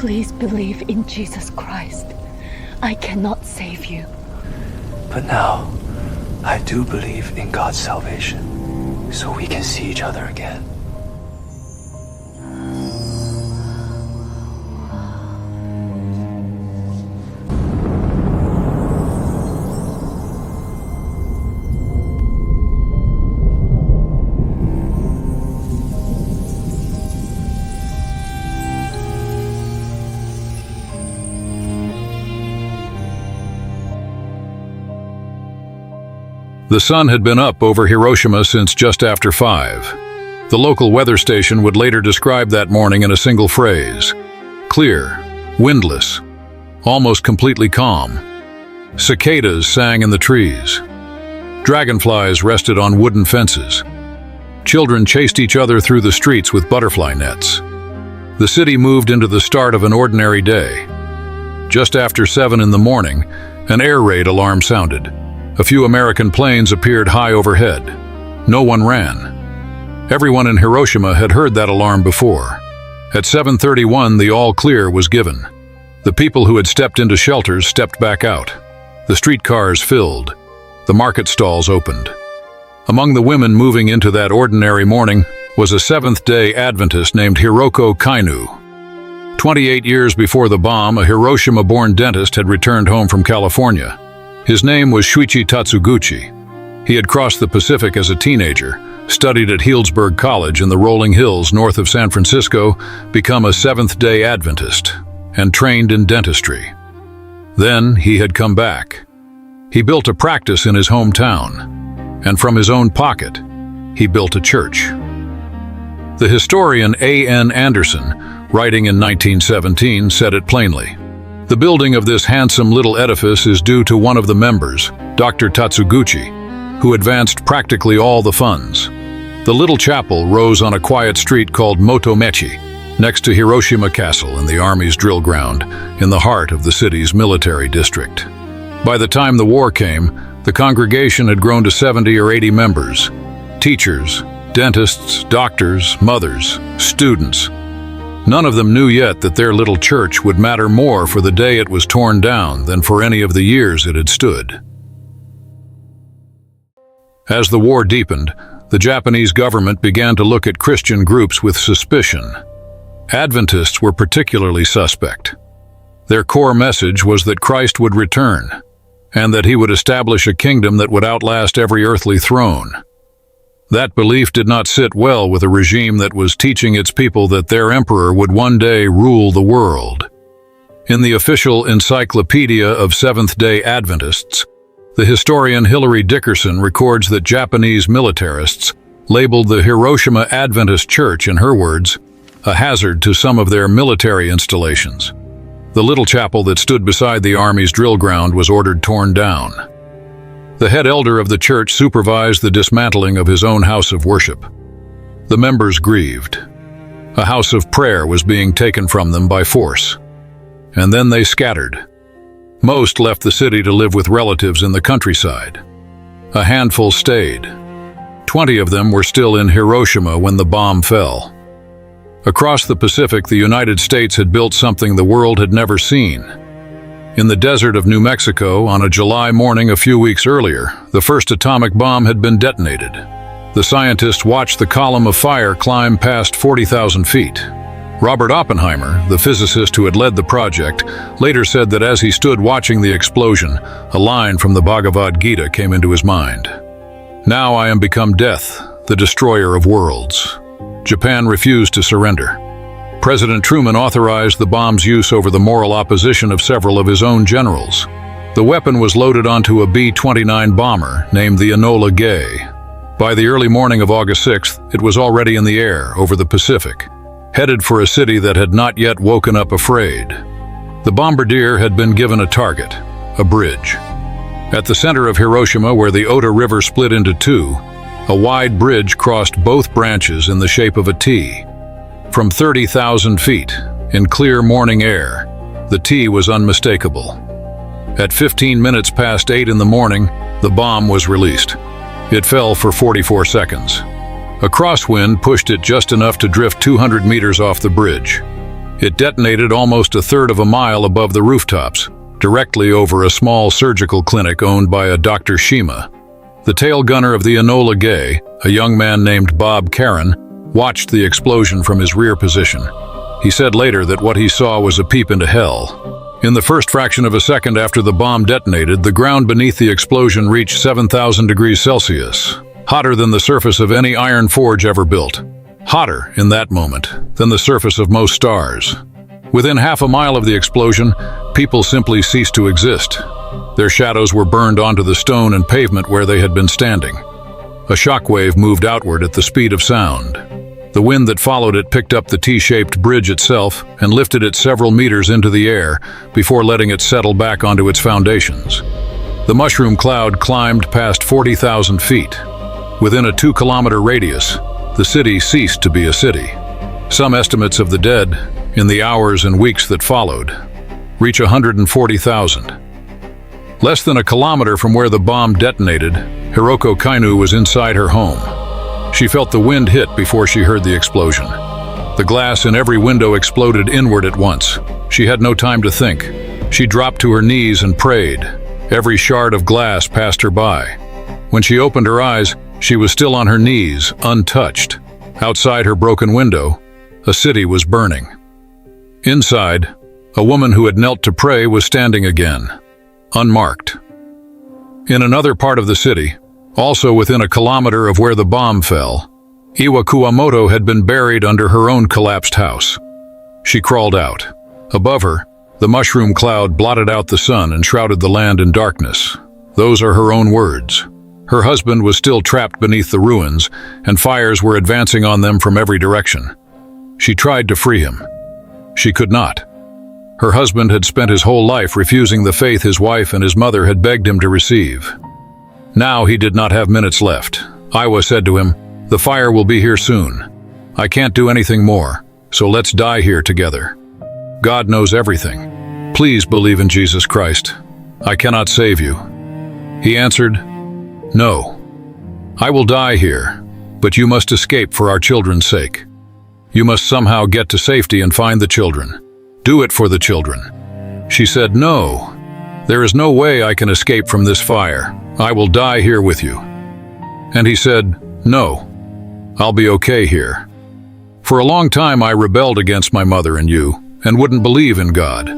Please believe in Jesus Christ. I cannot save you. But now, I do believe in God's salvation, so we can see each other again. The sun had been up over Hiroshima since just after 5. The local weather station would later describe that morning in a single phrase: clear, windless, almost completely calm. Cicadas sang in the trees. Dragonflies rested on wooden fences. Children chased each other through the streets with butterfly nets. The city moved into the start of an ordinary day. Just after 7 in the morning, an air raid alarm sounded. A few American planes appeared high overhead. No one ran. Everyone in Hiroshima had heard that alarm before. At 7:31, the all clear was given. The people who had stepped into shelters stepped back out. The streetcars filled. The market stalls opened. Among the women moving into that ordinary morning was a Seventh-day Adventist named Hiroko 28 years before the bomb, a Hiroshima-born dentist had returned home from California. His name was Shuichi Tatsuguchi. He had crossed the Pacific as a teenager, studied at Healdsburg College in the rolling hills north of San Francisco, become a Seventh-day Adventist, and trained in dentistry. Then he had come back. He built a practice in his hometown, and from his own pocket, he built a church. The historian A.N. Anderson, writing in 1917, said it plainly. The building of this handsome little edifice is due to one of the members, Dr. Tatsuguchi, who advanced practically all the funds. The little chapel rose on a quiet street called Moto-machi, next to Hiroshima Castle and the Army's drill ground, in the heart of the city's military district. By the time the war came, the congregation had grown to 70 or 80 members. Teachers, dentists, doctors, mothers, students. None of them knew yet that their little church would matter more for the day it was torn down than for any of the years it had stood. As the war deepened, the Japanese government began to look at Christian groups with suspicion. Adventists were particularly suspect. Their core message was that Christ would return, and that he would establish a kingdom that would outlast every earthly throne. That belief did not sit well with a regime that was teaching its people that their emperor would one day rule the world. In the official Encyclopedia of Seventh-day Adventists, the historian Hilary Dickerson records that Japanese militarists labeled the Hiroshima Adventist Church, in her words, a hazard to some of their military installations. The little chapel that stood beside the Army's drill ground was ordered torn down. The head elder of the church supervised the dismantling of his own house of worship. The members grieved. A house of prayer was being taken from them by force. And then they scattered. Most left the city to live with relatives in the countryside. A handful stayed. 20 of them were still in Hiroshima when the bomb fell. Across the Pacific, the United States had built something the world had never seen. In the desert of New Mexico, on a July morning a few weeks earlier, the first atomic bomb had been detonated. The scientists watched the column of fire climb past 40,000 feet. Robert Oppenheimer, the physicist who had led the project, later said that as he stood watching the explosion, a line from the Bhagavad Gita came into his mind. "Now I am become death, the destroyer of worlds." Japan refused to surrender. President Truman authorized the bomb's use over the moral opposition of several of his own generals. The weapon was loaded onto a B-29 bomber named the Enola Gay. By the early morning of August 6th, it was already in the air over the Pacific, headed for a city that had not yet woken up afraid. The bombardier had been given a target, a bridge. At the center of Hiroshima, where the Ota River split into two, a wide bridge crossed both branches in the shape of a T. From 30,000 feet, in clear morning air, the T was unmistakable. At 15 minutes past 8 in the morning, the bomb was released. It fell for 44 seconds. A crosswind pushed it just enough to drift 200 meters off the bridge. It detonated almost a third of a mile above the rooftops, directly over a small surgical clinic owned by a Dr. Shima. The tail gunner of the Enola Gay, a young man named Bob Karen, watched the explosion from his rear position. He said later that what he saw was a peep into hell. In the first fraction of a second after the bomb detonated, the ground beneath the explosion reached 7,000 degrees Celsius, hotter than the surface of any iron forge ever built. Hotter, in that moment, than the surface of most stars. Within half a mile of the explosion, people simply ceased to exist. Their shadows were burned onto the stone and pavement where they had been standing. A shockwave moved outward at the speed of sound. The wind that followed it picked up the T-shaped bridge itself and lifted it several meters into the air before letting it settle back onto its foundations. The mushroom cloud climbed past 40,000 feet. Within a 2-kilometer radius, the city ceased to be a city. Some estimates of the dead, in the hours and weeks that followed, reach 140,000. Less than a kilometer from where the bomb detonated, Hiroko Kainu was inside her home. She felt the wind hit before she heard the explosion. The glass in every window exploded inward at once. She had no time to think. She dropped to her knees and prayed. Every shard of glass passed her by. When she opened her eyes, she was still on her knees, untouched. Outside her broken window, a city was burning. Inside, a woman who had knelt to pray was standing again, unmarked. In another part of the city, also within a kilometer of where the bomb fell, Iwa Kuwamoto had been buried under her own collapsed house. She crawled out. Above her, the mushroom cloud blotted out the sun and shrouded the land in darkness. Those are her own words. Her husband was still trapped beneath the ruins, and fires were advancing on them from every direction. She tried to free him. She could not. Her husband had spent his whole life refusing the faith his wife and his mother had begged him to receive. Now he did not have minutes left. Iwa said to him, "The fire will be here soon. I can't do anything more, so let's die here together. God knows everything. Please believe in Jesus Christ. I cannot save you." He answered, "No. I will die here, but you must escape for our children's sake. You must somehow get to safety and find the children. Do it for the children." She said, "No. There is no way I can escape from this fire. I will die here with you." And he said, "No. I'll be okay here. For a long time I rebelled against my mother and you, and wouldn't believe in God.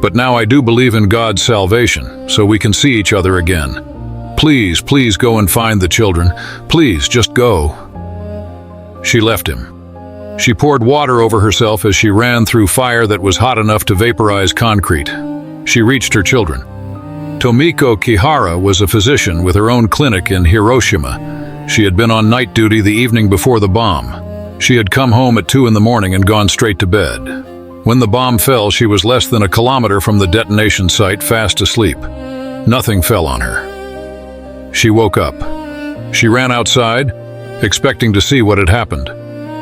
But now I do believe in God's salvation, so we can see each other again. Please, please go and find the children. Please, just go." She left him. She poured water over herself as she ran through fire that was hot enough to vaporize concrete. She reached her children. Tomiko Kihara was a physician with her own clinic in Hiroshima. She had been on night duty the evening before the bomb. She had come home at 2 in the morning and gone straight to bed. When the bomb fell, she was less than a kilometer from the detonation site, fast asleep. Nothing fell on her. She woke up. She ran outside, expecting to see what had happened.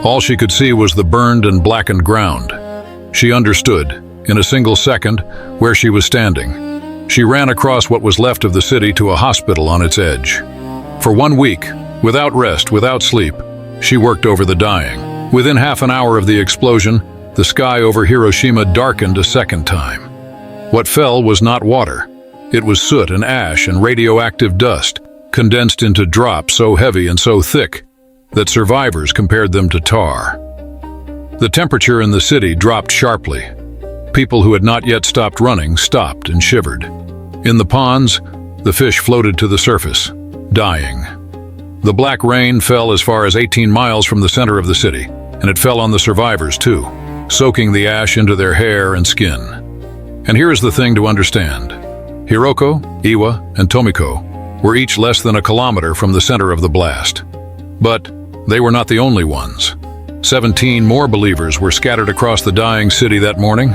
All she could see was the burned and blackened ground. She understood, in a single second, where she was standing. She ran across what was left of the city to a hospital on its edge. For 1 week, without rest, without sleep, she worked over the dying. Within half an hour of the explosion, the sky over Hiroshima darkened a second time. What fell was not water. It was soot and ash and radioactive dust, condensed into drops so heavy and so thick that survivors compared them to tar. The temperature in the city dropped sharply. People who had not yet stopped running stopped and shivered. In the ponds, the fish floated to the surface, dying. The black rain fell as far as 18 miles from the center of the city, and it fell on the survivors too, soaking the ash into their hair and skin. And here is the thing to understand. Hiroko, Iwa, and Tomiko were each less than a kilometer from the center of the blast. But they were not the only ones. 17 more believers were scattered across the dying city that morning,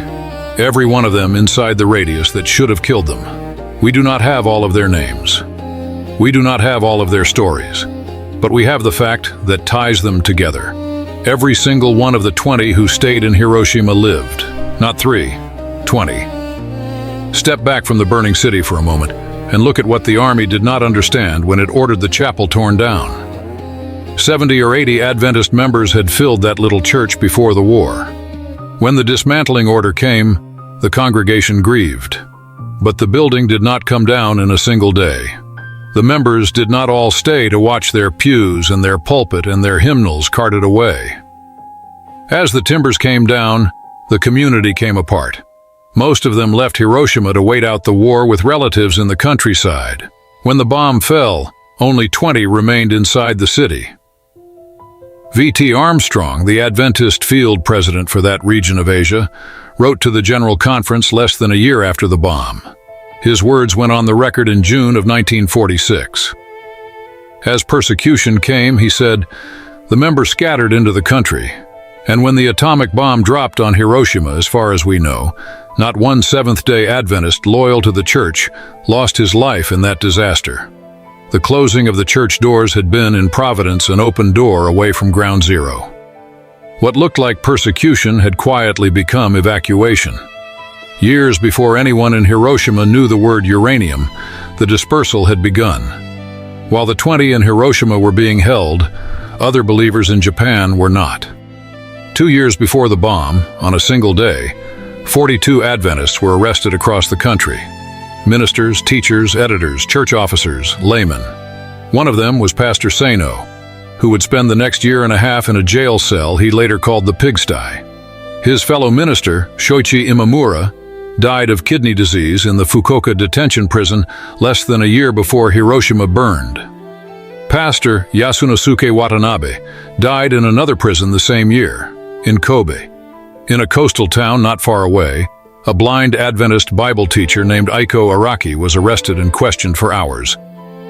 every one of them inside the radius that should have killed them. We do not have all of their names. We do not have all of their stories, but we have the fact that ties them together. Every single one of the 20 who stayed in Hiroshima lived. Not 3, 20. Step back from the burning city for a moment and look at what the army did not understand when it ordered the chapel torn down. 70 or 80 Adventist members had filled that little church before the war. When the dismantling order came, the congregation grieved. But the building did not come down in a single day. The members did not all stay to watch their pews and their pulpit and their hymnals carted away. As the timbers came down, the community came apart. Most of them left Hiroshima to wait out the war with relatives in the countryside. When the bomb fell, only 20 remained inside the city. V.T. Armstrong, the Adventist field president for that region of Asia, wrote to the General Conference less than a year after the bomb. His words went on the record in June of 1946. As persecution came, he said, the members scattered into the country, and when the atomic bomb dropped on Hiroshima, as far as we know, not one Seventh-day Adventist loyal to the church lost his life in that disaster. The closing of the church doors had been, in Providence, an open door away from ground zero. What looked like persecution had quietly become evacuation. Years before anyone in Hiroshima knew the word uranium, the dispersal had begun. While the 20 in Hiroshima were being held, other believers in Japan were not. 2 years before the bomb, on a single day, 42 Adventists were arrested across the country. Ministers, teachers, editors, church officers, laymen. One of them was Pastor Sano, who would spend the next year and a half in a jail cell he later called the pigsty. His fellow minister, Shoichi Imamura, died of kidney disease in the Fukuoka detention prison less than a year before Hiroshima burned. Pastor Yasunosuke Watanabe died in another prison the same year, in Kobe. In a coastal town not far away, a blind Adventist Bible teacher named Eiko Araki was arrested and questioned for hours,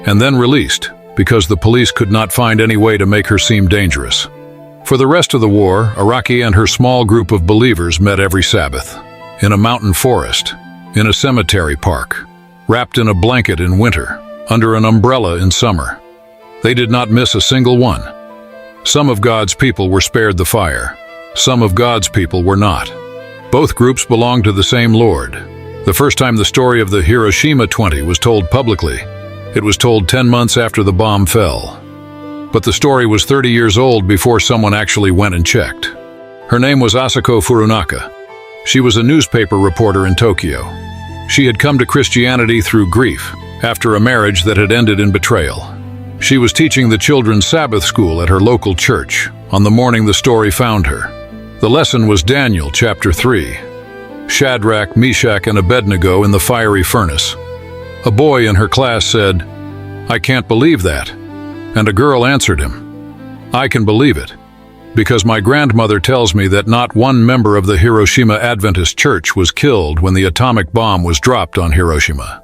and then released because the police could not find any way to make her seem dangerous. For the rest of the war, Araki and her small group of believers met every Sabbath, in a mountain forest, in a cemetery park, wrapped in a blanket in winter, under an umbrella in summer. They did not miss a single one. Some of God's people were spared the fire. Some of God's people were not. Both groups belonged to the same Lord. The first time the story of the Hiroshima 20 was told publicly, it was told 10 months after the bomb fell. But the story was 30 years old before someone actually went and checked. Her name was Asako Furunaka. She was a newspaper reporter in Tokyo. She had come to Christianity through grief, after a marriage that had ended in betrayal. She was teaching the children's Sabbath school at her local church on the morning the story found her. The lesson was Daniel chapter 3, Shadrach, Meshach, and Abednego in the fiery furnace. A boy in her class said, "I can't believe that." And a girl answered him, "I can believe it, because my grandmother tells me that not one member of the Hiroshima Adventist Church was killed when the atomic bomb was dropped on Hiroshima."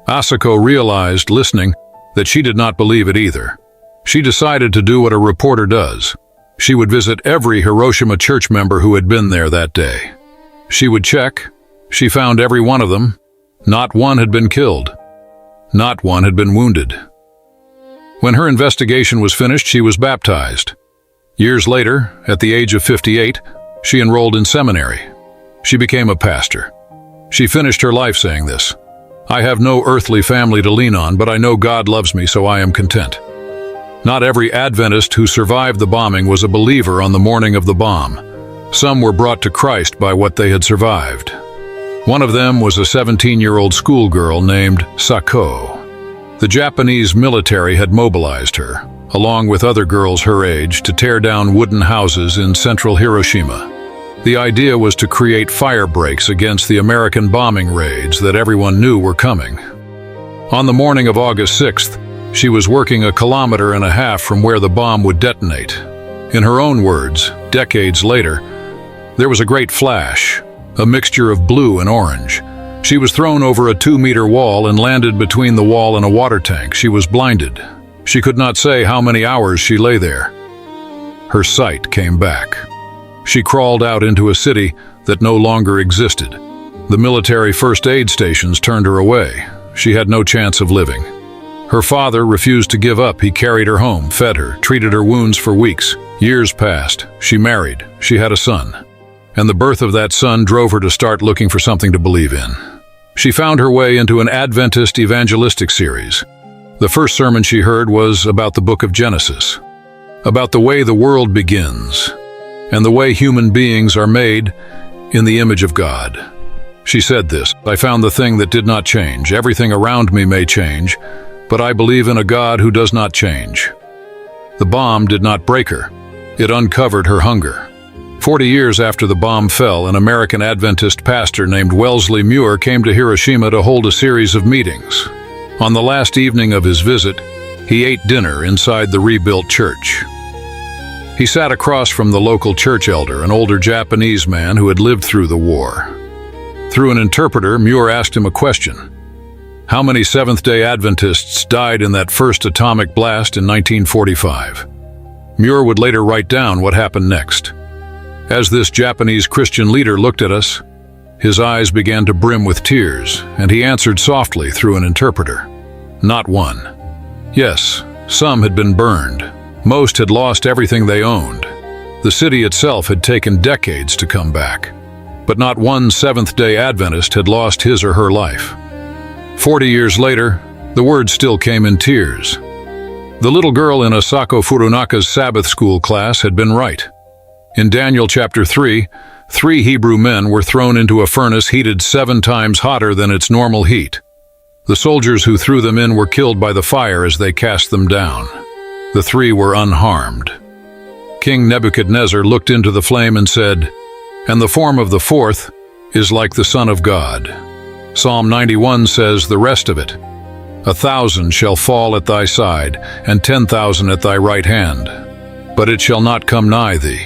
Asako realized, listening, that she did not believe it either. She decided to do what a reporter does. She would visit every Hiroshima church member who had been there that day. She would check. She found every one of them. Not one had been killed. Not one had been wounded. When her investigation was finished, she was baptized. Years later, at the age of 58, she enrolled in seminary. She became a pastor. She finished her life saying this, "I have no earthly family to lean on, but I know God loves me, so I am content." Not every Adventist who survived the bombing was a believer on the morning of the bomb. Some were brought to Christ by what they had survived. One of them was a 17-year-old schoolgirl named Sako. The Japanese military had mobilized her, along with other girls her age, to tear down wooden houses in central Hiroshima. The idea was to create fire breaks against the American bombing raids that everyone knew were coming. On the morning of August 6th, she was working 1.5 kilometers from where the bomb would detonate. In her own words, decades later, there was a great flash, a mixture of blue and orange. She was thrown over a 2-meter wall and landed between the wall and a water tank. She was blinded. She could not say how many hours she lay there. Her sight came back. She crawled out into a city that no longer existed. The military first aid stations turned her away. She had no chance of living. Her father refused to give up. He carried her home, fed her, treated her wounds for weeks. Years passed. She married. She had a son. And the birth of that son drove her to start looking for something to believe in. She found her way into an Adventist evangelistic series. The first sermon she heard was about the book of Genesis, about the way the world begins, and the way human beings are made in the image of God. She said this, "I found the thing that did not change. Everything around me may change, but I believe in a God who does not change." The bomb did not break her. It uncovered her hunger. 40 years after the bomb fell, an American Adventist pastor named Wellesley Muir came to Hiroshima to hold a series of meetings. On the last evening of his visit, he ate dinner inside the rebuilt church. He sat across from the local church elder, an older Japanese man who had lived through the war. Through an interpreter, Muir asked him a question. How many Seventh-day Adventists died in that first atomic blast in 1945? Muir would later write down what happened next. As this Japanese Christian leader looked at us, his eyes began to brim with tears, and he answered softly through an interpreter. Not one. Yes, some had been burned. Most had lost everything they owned. The city itself had taken decades to come back. But not one Seventh-day Adventist had lost his or her life. 40 years later, the word still came in tears. The little girl in Asako Furunaka's Sabbath school class had been right. In Daniel chapter 3, 3 Hebrew men were thrown into a furnace heated 7 times hotter than its normal heat. The soldiers who threw them in were killed by the fire as they cast them down. The 3 were unharmed. King Nebuchadnezzar looked into the flame and said, "And the form of the 4th is like the Son of God." Psalm 91 says the rest of it. 1,000 shall fall at thy side, and 10,000 at thy right hand, but it shall not come nigh thee.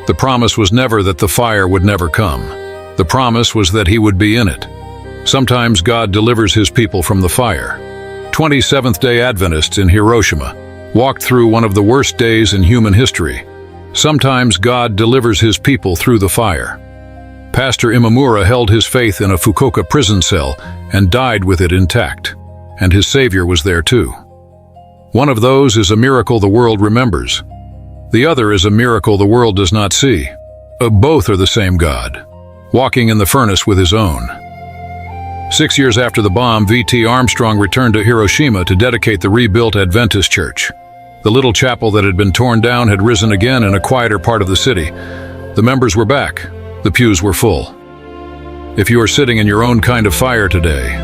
The promise was never that the fire would never come. The promise was that he would be in it. Sometimes God delivers his people from the fire. 20 Seventh-day Adventists in Hiroshima walked through one of the worst days in human history. Sometimes God delivers his people through the fire. Pastor Imamura held his faith in a Fukuoka prison cell and died with it intact, and his Savior was there too. One of those is a miracle the world remembers. The other is a miracle the world does not see. Both are the same God, walking in the furnace with his own. 6 years after the bomb, V.T. Armstrong returned to Hiroshima to dedicate the rebuilt Adventist church. The little chapel that had been torn down had risen again in a quieter part of the city. The members were back. The pews were full. If you are sitting in your own kind of fire today,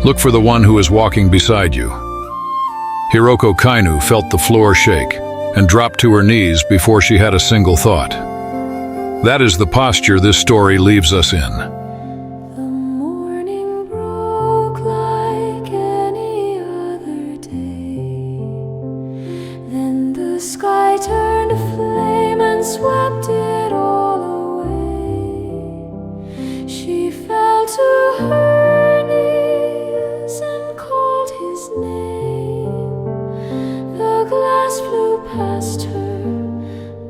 look for the one who is walking beside you. Hiroko Kainu felt the floor shake and dropped to her knees before she had a single thought. That is the posture this story leaves us in. Swept it all away. She fell to her knees and called his name. The glass flew past her,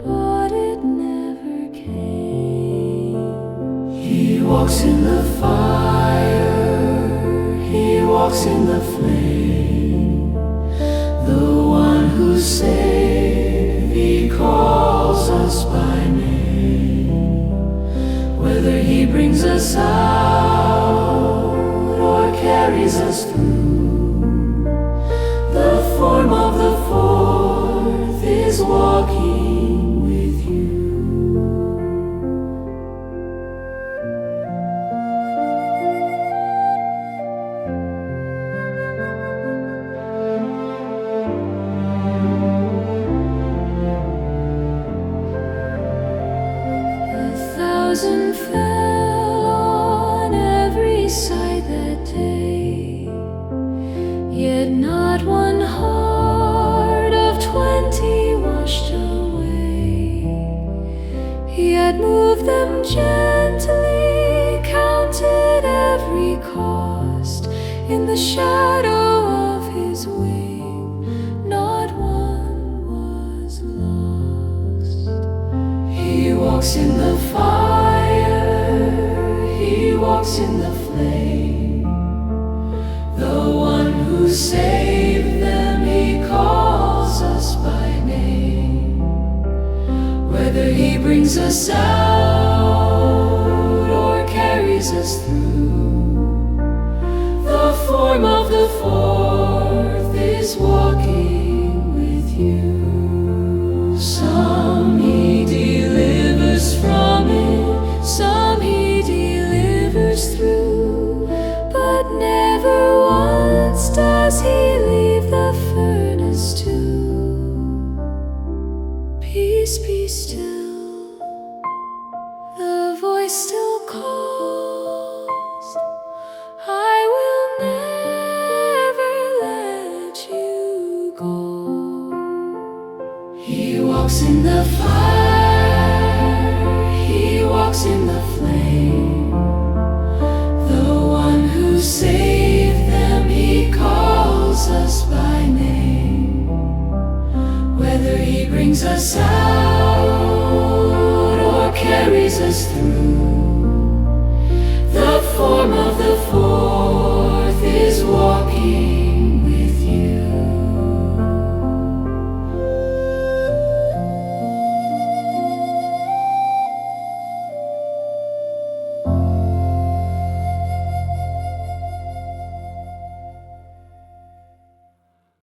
but it never came. He walks in the fire, he walks in the flame. The one who saved, he calls us by name. Whether he brings us out or carries us through, the form of the 4th is walking with you. 1,000 fell on every side that day, yet not one heart of 20 washed away. He had moved them gently, counted every cost. In the shadow of his wing, not one was lost. He walks in the fire, he walks in the flame. The one who saved them, he calls us by name. Whether he brings us out or carries us through, the form of the 4th is walking with you. Some he delivers from it, some does he leave the furnace too? Peace be still, the voice still calls, I will never let you go. He walks in the fire, he walks in the flame, the one who saved them, he calls us by name. Whether he brings us out or carries us through the form of the forest